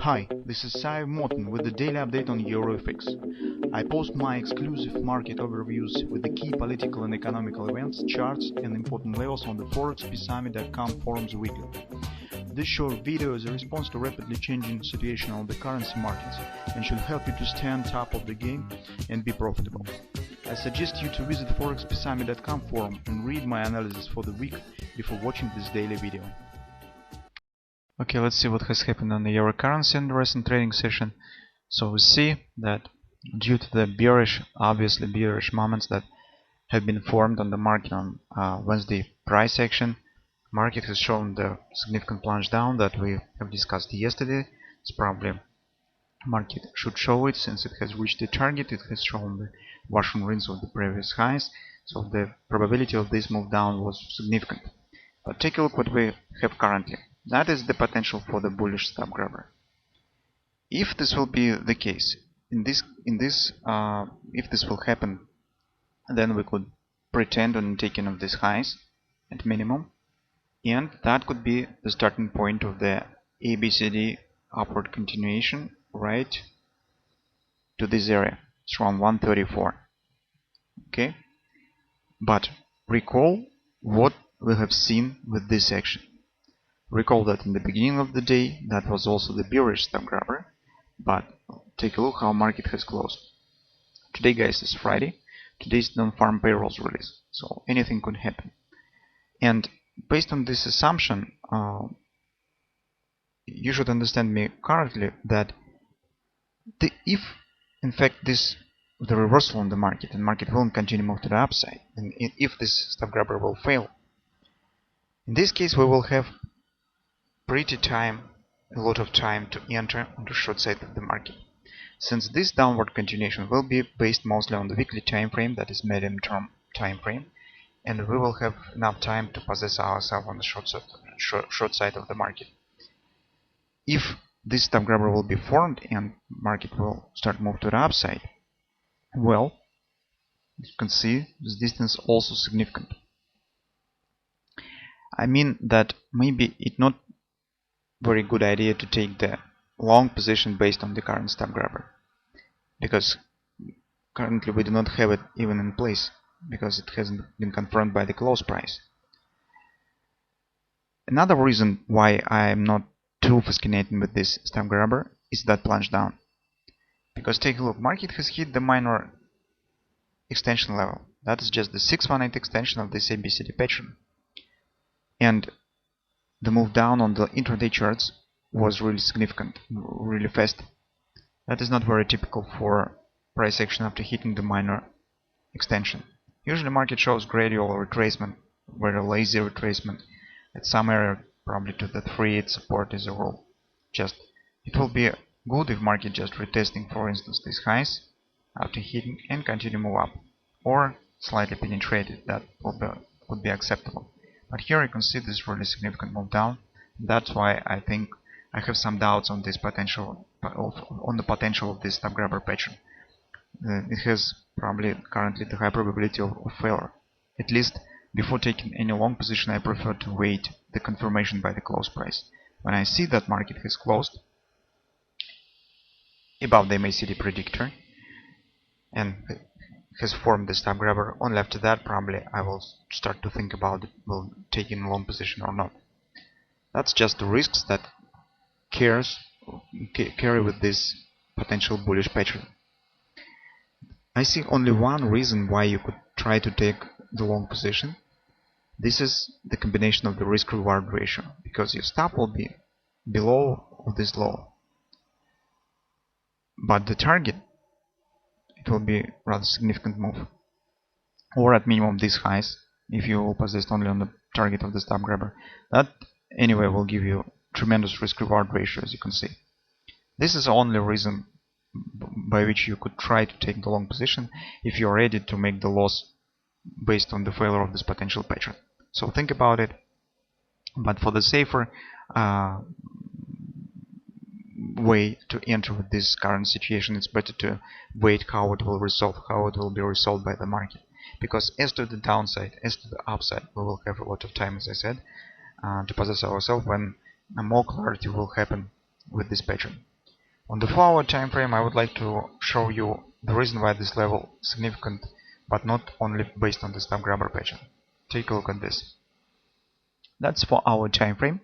Hi, this is Sive Morten with the daily update on EuroFX. I post my exclusive market overviews with the key political and economical events, charts and important levels on the ForexPeaceArmy.com forums weekly. This short video is a response to rapidly changing situation on the currency markets and should help you to stay on top of the game and be profitable. I suggest you to visit ForexPeaceArmy.com forum and read my analysis for the week before watching this daily video. Okay, let's see what has happened on the euro currency in the recent trading session. So we see that due to the obviously bearish moments that have been formed on the market on Wednesday price action, market has shown the significant plunge down that we have discussed yesterday. It's probably market should show it since it has reached the target. It has shown the wash and rinse of the previous highs, so the probability of this move down was significant. But take a look what we have currently. That is the potential for the bullish stop grabber. If this will be the case, if this will happen, then we could pretend on taking of these highs at minimum, and that could be the starting point of the ABCD upward continuation right to this area. It's around 134. Okay, but recall what we have seen with this action. Recall that in the beginning of the day that was also the bearish stop grabber, but take a look how market has closed. Today, guys, is Friday. Today is non-farm payrolls release, so anything could happen. And based on this assumption, you should understand me correctly that if in fact the reversal on the market and market will continue to move to the upside, and if this stop grabber will fail, in this case we will have a lot of time to enter on the short side of the market, since this downward continuation will be based mostly on the weekly time frame, that is medium-term time frame, and we will have enough time to possess ourselves on the short side of the market. If this stop grabber will be formed and market will start move to the upside, well, you can see this distance also significant. I mean that maybe it's not very good idea to take the long position based on the current stop grabber, because currently we do not have it even in place, because it hasn't been confirmed by the close price. Another reason why I am not too fascinated with this stop grabber is that plunge down, because take a look, market has hit the minor extension level. That is just the 618 extension of this ABCD pattern, and the move down on the intraday charts was really significant, really fast. That is not very typical for price action after hitting the minor extension. Usually market shows gradual retracement, very lazy retracement at some area, probably to the 3-8 support as a rule. It will be good if market just retesting, for instance, these highs after hitting and continue move up, or slightly penetrated. That would be acceptable. But here you can see this really significant move down. That's why I think I have some doubts on this potential of this stop grabber pattern. It has probably currently the high probability of failure. At least before taking any long position, I prefer to wait the confirmation by the close price. When I see that market has closed above the MACD predictor and has formed the stop grabber, only after that probably I will start to think about will taking a long position or not. That's just the risks that carry with this potential bullish pattern. I see only one reason why you could try to take the long position. This is the combination of the risk-reward ratio, because your stop will be below of this low, but the target, it will be rather significant move, or at minimum these highs, if you will possess only on the target of the stop grabber. That anyway will give you tremendous risk-reward ratio, as you can see. This is the only reason by which you could try to take the long position if you're ready to make the loss based on the failure of this potential pattern. So think about it, but for the safer way to enter with this current situation, it's better to wait how it will be resolved by the market, because as to the downside, as to the upside, we will have a lot of time, as I said, to possess ourselves when more clarity will happen with this pattern. On the 4-hour time frame, I would like to show you the reason why this level is significant, but not only based on the stop grabber pattern. Take a look at this. That's 4-hour time frame,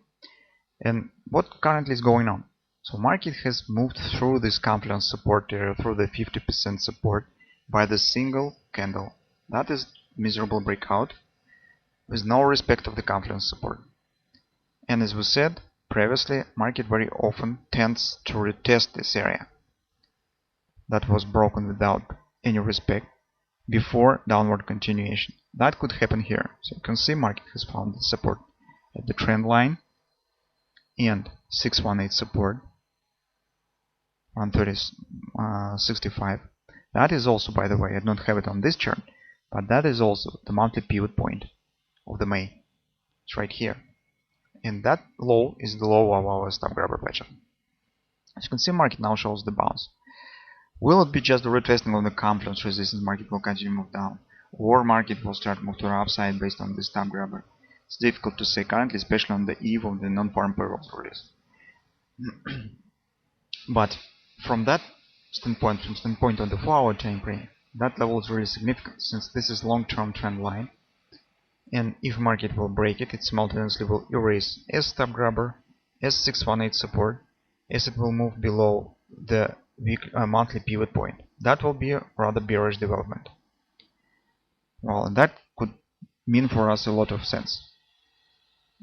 and what currently is going on. So market has moved through this confluence support area, through the 50% support by the single candle. That is miserable breakout with no respect of the confluence support. And as we said previously, market very often tends to retest this area that was broken without any respect before downward continuation. That could happen here. So you can see market has found the support at the trend line and 618 support 130.65. That is also, by the way, I don't have it on this chart, but that is also the monthly pivot point of the May. It's right here. And that low is the low of our stop grabber pattern. As you can see, market now shows the bounce. Will it be just the retesting of the confluence resistance? Market will continue to move down, or market will start to move to the upside based on the stop grabber? It's difficult to say currently, especially on the eve of the non-farm payrolls release. But from that standpoint, from standpoint of the 4-hour time frame, that level is really significant, since this is long-term trend line. And if market will break it, it simultaneously will erase as stop grabber, as 618 support, as it will move below the monthly pivot point. That will be a rather bearish development. Well, and that could mean for us a lot of sense.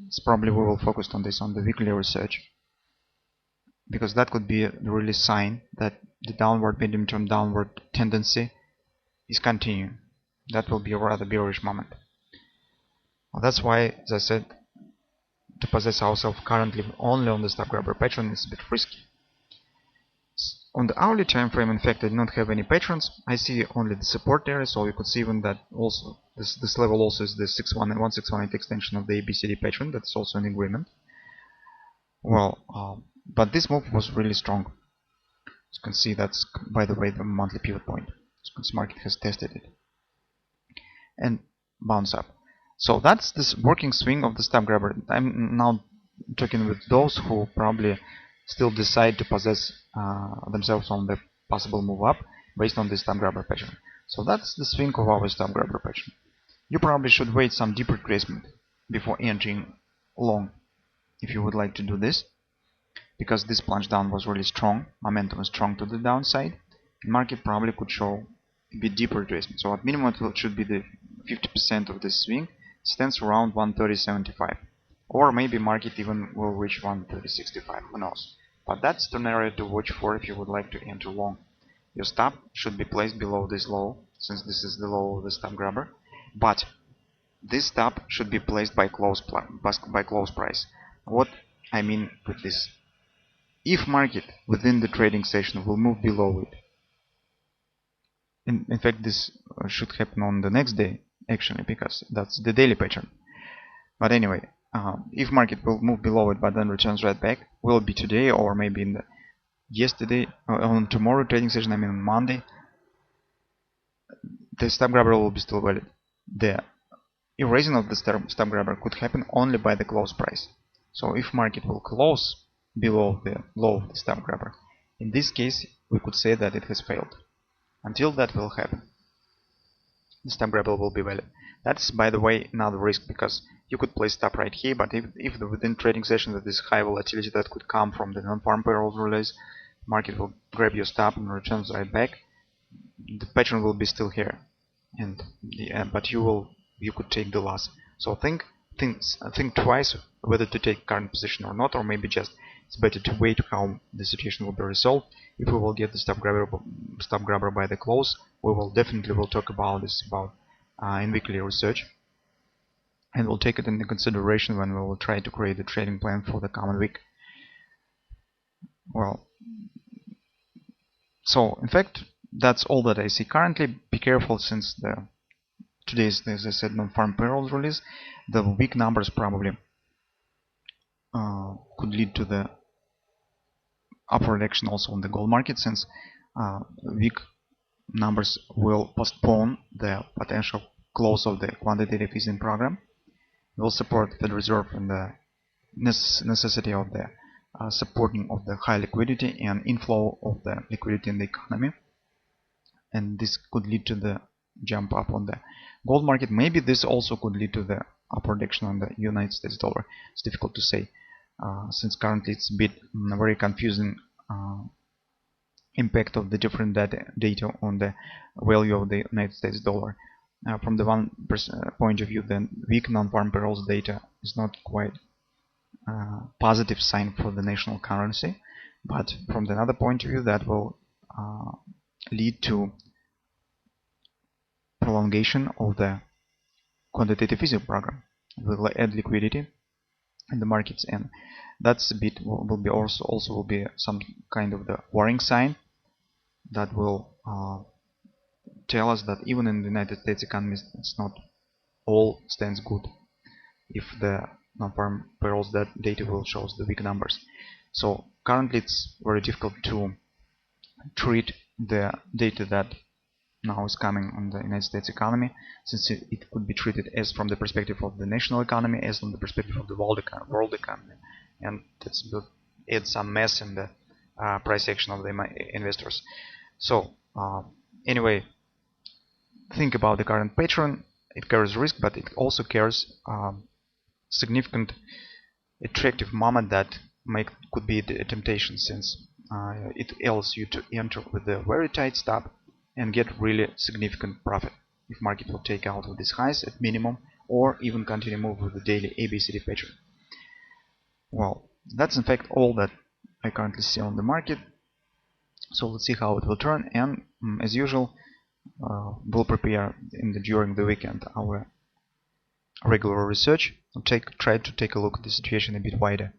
It's probably we will focus on this on the weekly research, because that could be a really sign that the downward, medium-term downward tendency is continuing. That will be a rather bearish moment. Well, that's why, as I said, to possess ourselves currently only on the stop grabber pattern is a bit risky. On the hourly time frame, in fact, I do not have any patterns. I see only the support area, so you could see even that also this level also is the 1618 extension of the ABCD pattern. That's also an agreement. Well, but this move was really strong. As you can see, that's, by the way, the monthly pivot point. As you can see, market has tested it and bounce up. So that's this working swing of the stop grabber. I'm now talking with those who probably still decide to possess themselves on the possible move up based on this stop grabber pattern. So that's the swing of our stop grabber pattern. You probably should wait some deeper retracement before entering long, if you would like to do this, because this plunge down was really strong, momentum is strong to the downside. The market probably could show a bit deeper retracement. So at minimum it should be the 50% of this swing stands around 130.75, or maybe market even will reach 130.65, who knows. But that's the area to watch for if you would like to enter long. Your stop should be placed below this low, since this is the low of the stop grabber, but this stop should be placed by close price. What I mean with this: if market within the trading session will move below it, in fact this should happen on the next day actually, because that's the daily pattern. But anyway, if market will move below it but then returns right back, will it be today or maybe in the yesterday or on tomorrow trading session, I mean on Monday, the stop grabber will be still valid. The erasing of the stop grabber could happen only by the close price. So if market will close below the low of the stop grabber, in this case we could say that it has failed. Until that will happen, the stop grabber will be valid. That's, by the way, another risk, because you could place stop right here, but if within trading session that is high volatility that could come from the non-farm payrolls release, market will grab your stop and returns right back. The pattern will be still here, and but you could take the loss. So think twice whether to take current position or not, or maybe just it's better to wait how the situation will be resolved. If we will get the stop grabber by the close, we will definitely talk about this in weekly research, and we'll take it into consideration when we will try to create a trading plan for the coming week. Well, so in fact that's all that I see currently. Be careful, since today is, as I said, non-farm payrolls release. The weak numbers probably could lead to the upward action also on the gold market, since weak numbers will postpone the potential close of the quantitative easing program. It will support the Federal Reserve and the necessity of the supporting of the high liquidity and inflow of the liquidity in the economy, and this could lead to the jump up on the gold market. Maybe this also could lead to the upward action on the United States dollar. It's difficult to say, since currently it's a bit very confusing impact of the different data on the value of the United States dollar. From the one point of view, the weak non-farm payrolls data is not quite positive sign for the national currency, but from the other point of view, that will lead to prolongation of the quantitative easing program, will add liquidity in the markets, and that's a bit will be also will be some kind of the warning sign that will tell us that even in the United States economy, it's not all stands good if the non-farm payrolls that data will shows the weak numbers. So currently it's very difficult to treat the data that now is coming on the United States economy, since it could be treated as from the perspective of the national economy, as from the perspective of the world economy, and that's add some mess in the price action of the investors. So anyway, think about the current pattern. It carries risk, but it also carries significant attractive moment that could be a temptation, since it allows you to enter with a very tight stop and get really significant profit if market will take out of these highs at minimum, or even continue move with the daily ABCD pattern. Well, that's in fact all that I currently see on the market. So let's see how it will turn, and as usual, we'll prepare during the weekend our regular research and try to take a look at the situation a bit wider.